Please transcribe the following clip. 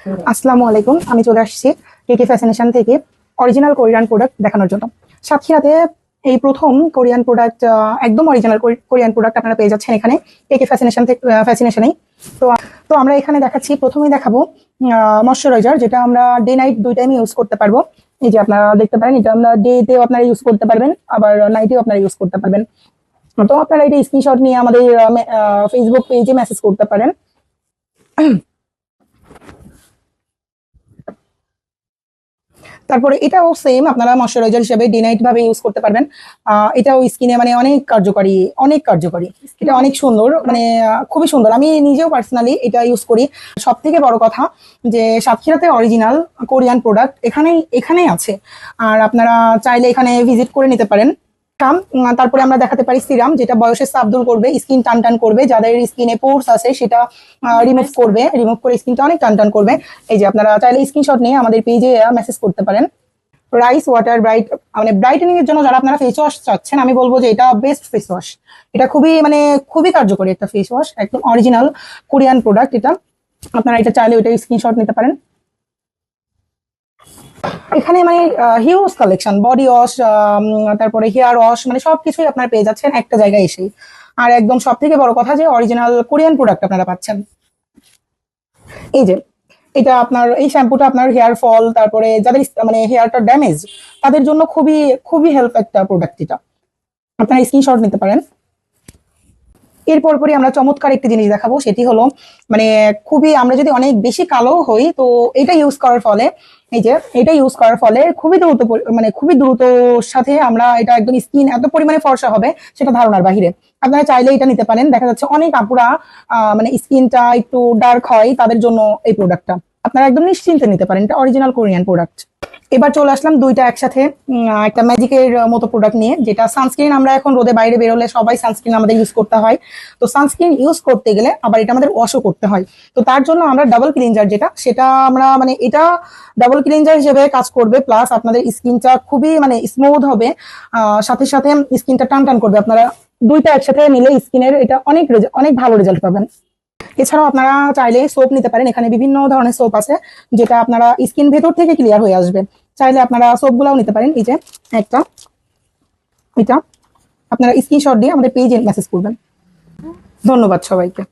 আসসালামু আলাইকুম। আমি চলে আসছি কেকে ফ্যাশনেশন থেকে অরিজিনাল কোরিয়ান প্রোডাক্ট দেখানোর জন্য। সাতক্ষীরাতে এই প্রথম কোরিয়ান প্রোডাক্ট, একদম অরিজিনাল কোরিয়ান প্রোডাক্ট আপনারা পেয়ে যাচ্ছেন এখানে কেকে ফ্যাশনেশন থেকে ফ্যাশনেশনেই। তো তো আমরা এখানে দেখাচ্ছি, প্রথমেই দেখাবো ময়শ্চারাইজার, যেটা আমরা ডে নাইট দুই টাইমে ইউজ করতে পারবো। এই যে আপনারা দেখতে পারেন, এটা আমরা ডে তেও আপনারা ইউজ করতে পারবেন, আবার নাইটেও আপনারা ইউজ করতে পারবেন। তো আপনারা এটা স্ক্রিনশট নিয়ে আমাদের ফেসবুক পেজে মেসেজ করতে পারেন। তারপরে এটাও সেম, আপনারা ময়শ্চারাইজার হিসেবে ডে নাইট ভাবে ইউজ করতে পারবেন। এটাও স্কিনে মানে অনেক কার্যকরী, অনেক কার্যকরী। এটা অনেক সুন্দর, মানে খুবই সুন্দর। আমি নিজেও পার্সোনালি এটা ইউজ করি। সব থেকে বড় কথা যে সাতক্ষীরাতে অরিজিনাল কোরিয়ান প্রোডাক্ট এখানেই আছে। আর আপনারা চাইলে এখানে ভিজিট করে নিতে পারেন। তারপরে আমরা দেখাতে পারি সিরাম, যেটা বয়সের চাপ দূর করবে, স্কিন টান টান করবে, যাদের স্কিনে পোর্স আছে সেটা রিমুভ করে স্কিনটা অনেক টান টান করবে। এই যে আপনারা চাইলে স্ক্রিনশট নিয়ে আমাদের পেজে মেসেজ করতে পারেন। রাইস ওয়াটার ব্রাইট, মানে ব্রাইটেনিং এর জন্য যারা আপনারা ফেস ওয়াশ চাচ্ছেন, আমি বলবো যে এটা বেস্ট ফেস ওয়াশ। এটা খুবই কার্যকরী একটা ফেস ওয়াশ, একদম অরিজিনাল কোরিয়ান প্রোডাক্ট এটা। আপনারা এটা চাইলে ওইটা স্ক্রিনশট নিতে পারেন। এখানে মানে হিউজ কালেকশন, বডি ওয়াশ, তারপরে হেয়ার ওয়াশ, মানে সবকিছুই আপনারা পেয়ে যাচ্ছেন একটা জায়গায় এসেই। আর একদম সব থেকে বড় কথা যে অরিজিনাল কোরিয়ান প্রোডাক্ট আপনারা পাচ্ছেন। এই যে এটা আপনার এই শ্যাম্পুটা আপনার হেয়ার ফল, তারপরে যাদের মানে হেয়ারটা ড্যামেজ, তাদের জন্য খুবই খুবই হেল্প একটা প্রোডাক্ট এটা। আপনারা স্ক্রিনশট নিতে পারেন। এরপর পরই আমরা চমৎকার একটি জিনিস দেখাবো, সেটি হলো মানে আমরা যদি অনেক বেশি কালো হই, তো এটা ইউজ করার ফলে, এই যে এটা ইউজ করার ফলে খুবই দ্রুত সাথে আমরা এটা একদম স্কিন এত পরিমাণে ফর্সা হবে সেটা ধারণার বাহিরে। আপনারা চাইলে এটা নিতে পারেন। দেখা যাচ্ছে অনেক আপুরা মানে স্কিনটা একটু ডার্ক হয়, তাদের জন্য এই প্রোডাক্টটা আপনারা একদম নিশ্চিন্তে নিতে পারেন। এটা অরিজিনাল কোরিয়ান প্রোডাক্ট। এবার চলে আসলাম দুইটা একসাথে, একটা ম্যাজিকের মতো প্রোডাক্ট নিয়ে, যেটা সানস্ক্রিন। আমরা এখন রোদে বাইরে বেরোলে সবাই সানস্ক্রিন আমাদের ইউজ করতে হয়। তো সানস্ক্রিন ইউজ করতে গেলে আবার এটা আমাদের ওয়াশও করতে হয়। তো তার জন্য আমরা ডাবল ক্লিনজার, সেটা আমরা মানে এটা ডাবল ক্লিনজার হিসেবে কাজ করবে, প্লাস আপনাদের স্কিনটা খুবই মানে স্মুথ হবে, সাথে সাথে স্কিনটা টান টান করবে। আপনারা দুইটা একসাথে নিলে স্কিনের এটা অনেক ভালো রেজাল্ট পাবেন। এছাড়াও আপনারা চাইলে সোপ নিতে পারেন। এখানে বিভিন্ন ধরনের সোপ আছে, যেটা আপনারা স্কিন ভেতর থেকে ক্লিয়ার হয়ে আসবে। চাইলে আপনারা সোপ গুলাও নিতে পারেন। এই যে এটা আপনারা স্ক্রিনশট দিয়ে আমাদের পেজে মেসেজ করবেন। ধন্যবাদ সবাইকে।